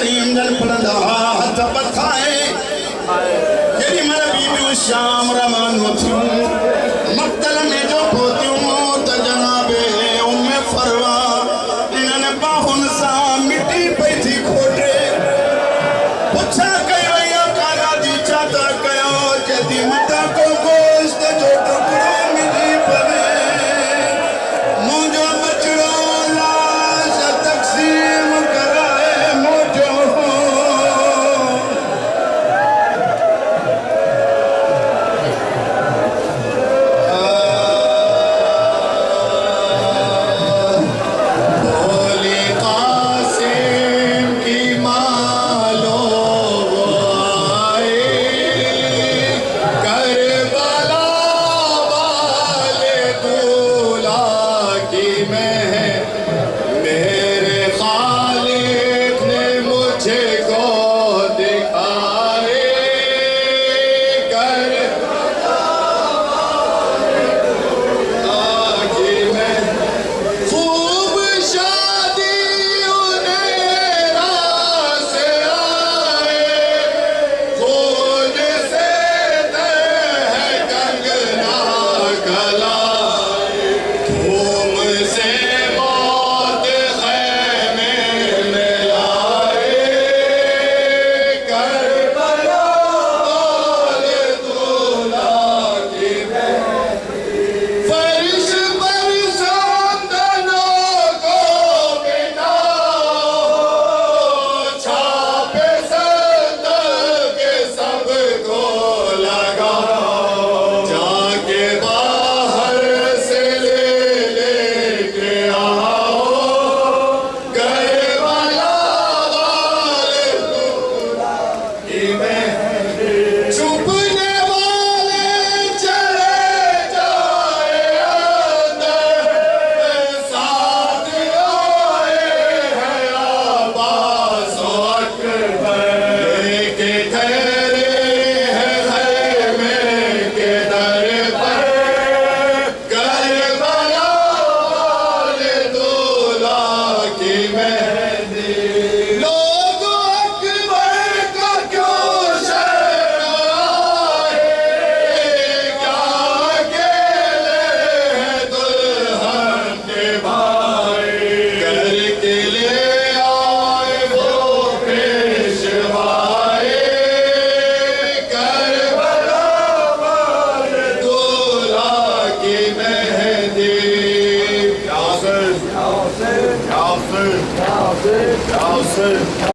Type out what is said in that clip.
करीम जन पढ़ंदा हथ पथाए जेडी मन बीबियूं शाम रमान थियूं मक्तल में जो पहुतियूं त जनाबे उम्मे फरवा इन्हनि बाहुन सां मिटी पई थी खोटे पुछा कयो या काला जी छा था कयो जदी मता को गोश्त जो टुकड़ो मिली पवे मुंहिंजो बचड़ो लाश तक़सीम कराए मोटियो बोली कासिम की मालो आए करबला वाले दूल्हा की मेरे खालिक ने मुझे को दिखाए करबला की खूब शादी उन्हें रास आए खोज से है कंगना गला धूम से मौत खैमे में लाए करबला वाले दूल्हा की फरिश पर सांदनों को मिटाओ छापे सदर के सबको लगाओ जाके बाहर से लेके आओ करबला वाले दूल्हा की छुपने वाले चले जाए अंदर साथ आए हैं अब्बास और अकबर के ठहरे हैं खैमे के दर पर करबला वाले दूल्हा की मेहंदी लोग अकबर का क्यों शर्माए क्या अकेले हैं दुल्हन के भाई करके ले आए वो पेशवाए करबला वाले दूल्हा की मेहंदी यासिर यासिर यासिर यासिर